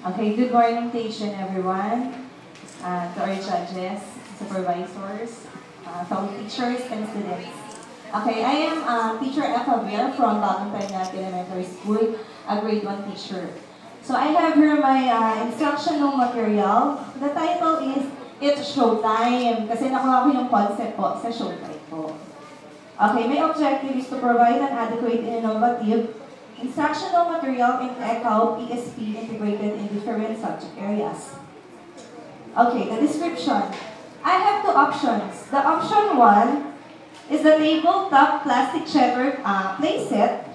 Okay, good morning to each and everyone, to our judges, supervisors, fellow teachers, and students. Okay, I am teacher F. Javier from Bagong Trinidad Elementary School, a grade 1 teacher. So I have here my instructional material. The title is It's Showtime, kasi nakuha ko yung concept po sa Showtime po. Okay, my objective is to provide an adequate and innovative instructional material in ECAL PSP integrated in different subject areas. Okay, the description. I have two options. The option 1 is the tabletop plastic shattered playset.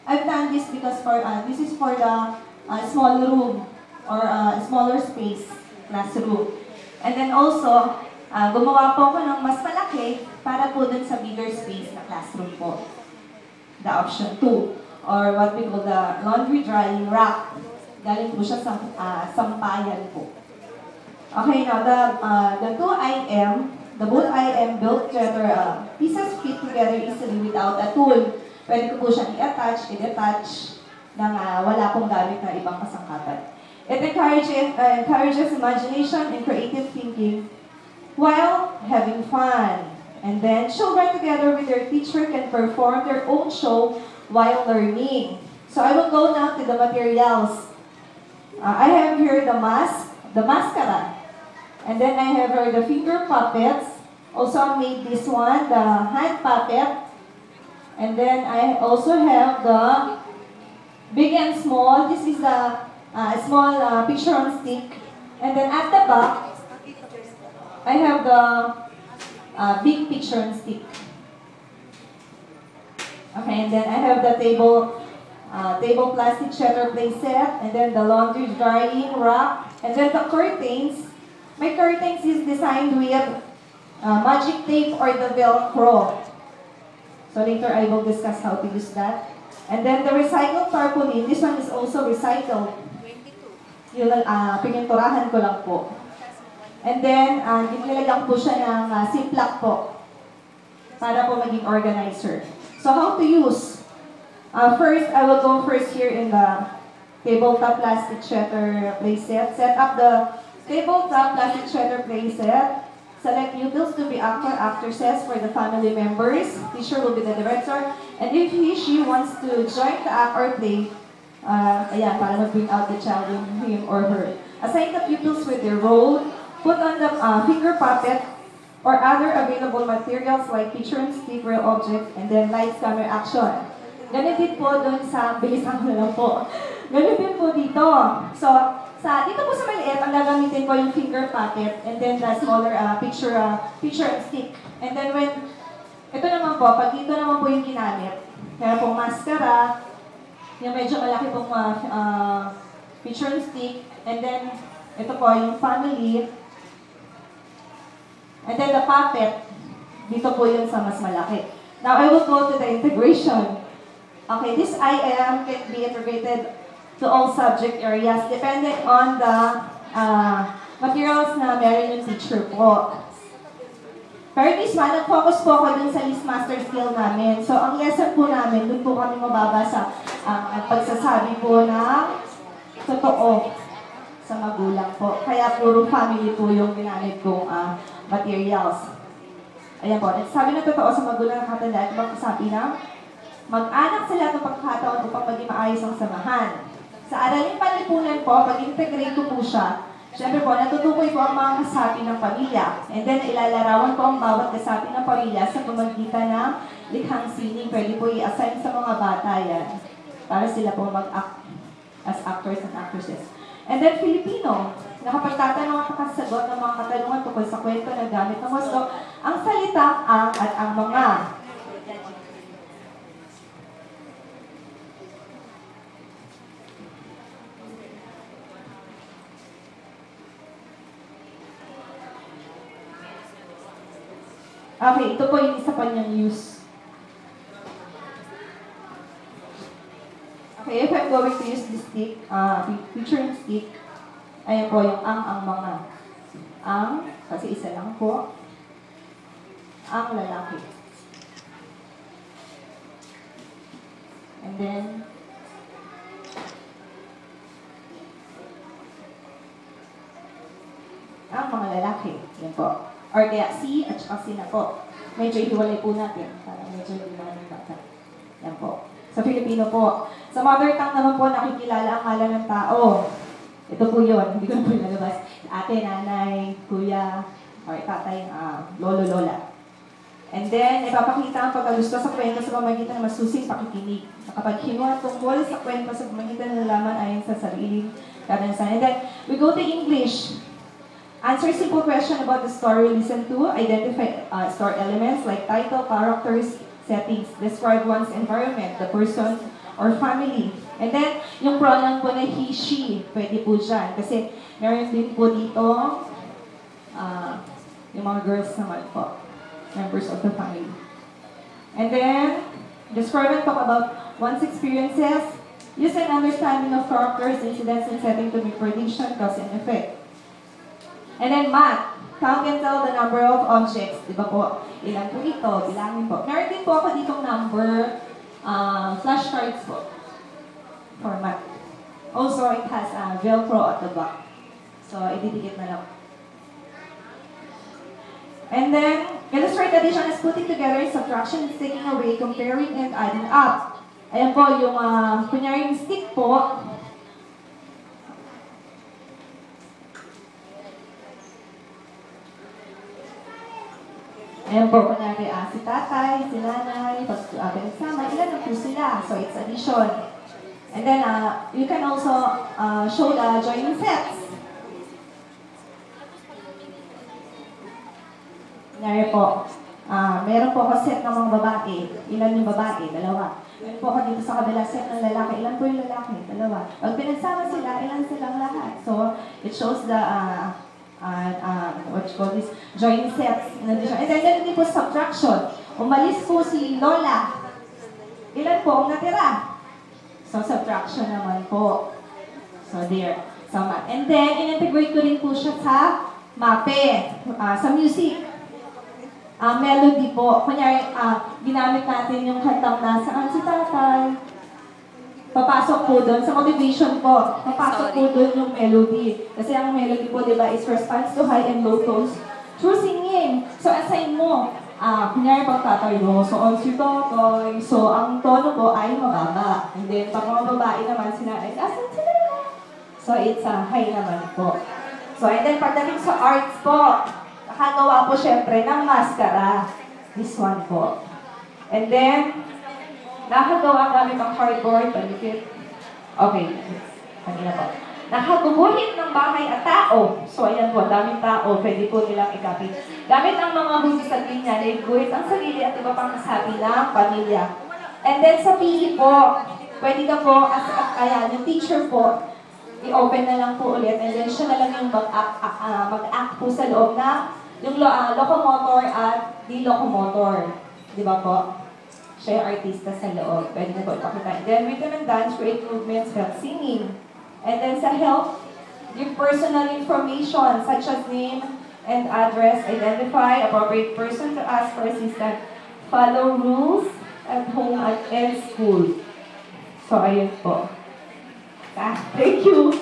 I've done this because this is for the small room or smaller space classroom. And then also, gumawa po ako ng mas malaki para po dun sa bigger space na classroom po. The option 2. Or what we call the laundry drying rack. Galing po siya sa sampayan po. Okay, now the both IM built together, pieces fit together easily without a tool. Pwede ko po siyang i-attach, i-detach, nang wala pong gamit na ibang kasangkapan. It encourages imagination and creative thinking while having fun. And then, children together with their teacher can perform their own show while learning. So I will go now to the materials. I have here the mask, the mascara. And then I have here the finger puppets. Also I made this one, the hand puppet. And then I also have the big and small. This is the small picture on stick. And then at the back, I have the big picture on stick. Okay, and then I have the table plastic shutter play set, and then the laundry drying rack, and then the curtains. My curtains is designed with magic tape or the Velcro. So later I will discuss how to use that. And then the recycled tarpaulin, this one is also recycled. Yung pininturahan ko lang po. And then, nilagyan po siya ng ziplock po para po maging organizer. So how to use? First, I will go here in the tabletop plastic shutter playset. Set up the tabletop plastic shutter playset. Select utils to be actresses for the family members. Teacher will be the director. And if she wants to join the act or play, ayan, para mag-bring out the child in him or her. Assign the pupils with their role. Put on the finger puppet or other available materials like picture and stick, real object, and then lights, camera, action. Ganun din po doon sa, bilisan ko na lang po. Ganun din po dito. So, dito po sa maliit, ang gagamitin po yung finger puppet, and then the smaller picture and stick. And then ito naman po, pag dito naman po yung ginamit, kaya pong mascara, yung medyo malaki pong picture and stick, and then ito po yung family, and then the puppet, dito po yun sa mas malaki. Now, I will go to the integration. Okay, this IM can be integrated to all subject areas depending on the materials na meron yung teacher po. Pero this one, nag-focus po ako dun sa List Master skill namin. So, ang lesson po namin, dun po kami mababasa pagsasabi po na totoo sa magulang po. Kaya puro family po yung ginamit kong materials. Ayan po, nagsasabi na totoo sa magulang ng katandaan at magkasabi na mag-anak sila ng pagkakataon upang maging maayos ang samahan. Sa Araling Panlipunan po, pag-integrate ko po siya, syempre po, natutukoy po ang mga kasapi ng pamilya. And then, ilalarawan ko ang bawat kasapi ng pamilya sa pamagitan ng likhang sining. Pwede po i-assign sa mga bata yan para sila po mag-act as actors and actresses. And then, Filipino, nakapagtatanong at nakasagot ng mga katanungan tungkol sa kwento na gamit ng husto, ang salitang ang at ang mga. Okay, ito po yung isa pa niyang use. Okay, if I'm going to use this stick, picture and stick, ayan po yung ang mga. Ang, kasi isa lang po, ang lalaki. And then, ang mga lalaki. Yan po. Or kaya si at saka si na po. Medyo hiwalay po natin. Para medyo hindi naman yung bata. Yan po. Sa Filipino po. Sa mother tongue naman po, nakikilala ang ngalan ng tao. Ito po yun. Hindi ko na po nalabas. Ate, nanay, kuya, or tatay, lolo, lola. And then, ipapakita ang pagkagusto sa kwento sa pamagitan ng masusing pakikinig. Kapag kinuha tungkol sa kwento sa pamagitan ng laman ayon sa sariling karanasan. And then, we go to English. Answer simple question about the story listen to. Identify story elements like title, characters, settings. Describe one's environment, the person, or family. And then, yung pronoun po na he, she, pwede po dyan. Kasi meron din po dito yung mga girls naman po. Members of the family. And then, describe and talk about one's experiences. Use an understanding of characters, incidents, and setting to make prediction, cause, and effect. And then, math. Count and tell the number of objects. Di ba po? Ilan po ito? Bilangin po. Meron din po ako ditong number flashcards po. For math. Also, it has Velcro at the back. So, ididikit na lang. And then, illustrate addition is putting together, subtraction is taking away, comparing, and adding up. Ayan po, yung, kunyari yung stick po. Ayan po, kunyari, si tatay, si nanay, pag pinagsama, ilan na po sila. So, it's addition. And then, you can also show the joining sets. Kunyari po, meron po ako set ng mga babae. Ilan yung babae? Dalawa. Meron po ako dito sa kabila set ng lalaki. Ilan po yung lalaki? Dalawa. Pag pinagsama sila, ilan silang lahat? So, it shows the, what you call this, joining sets. And then, din po subtraction. Umalis po si Lola. Ilan po ang natira? So, subtraction naman po. So, there. Sama. And then, in-integrate ko rin po siya sa MAPE, sa music. Melody po. Kunyari, ginamit natin yung kantang nasaan si tatay. Papasok po doon. Sa motivation po, papasok po doon yung melody. Kasi ang melody po, di ba, is response to high and low tones through singing. So, assign mo. Kunyari, pag tatay mo, so on si tatay. So, ang tono po ay mababa. And then, pag mga babae naman sila, ay asan sila? So, it's high naman po. So, and then, pagdating sa arts po, nakagawa po syempre ng mascara. This one po. And then, nakagawa gamit ang cardboard, palikit. Okay. Kanina po. Nakagubuhit ng bahay at tao. So, ayan po, daming tao. Pwede po nilang ikapit. Gamit ang mga hugis at linya, naiguhit ang sarili at iba pang kasabi ng pamilya. And then, sa PE po, pwede ka po, ayan, yung teacher po, i-open na lang po ulit. And then, siya na lang yung mag-act po sa loob na yung locomotor at the locomotor. Di ba po? Siya yung artista sa loob. Pwede na po ipakita. Then, rhythm and dance, create movements, help singing. And then sa help, give personal information such as name and address, identify appropriate person to ask for assistance, follow rules at home and school. So, ayun po. Thank you.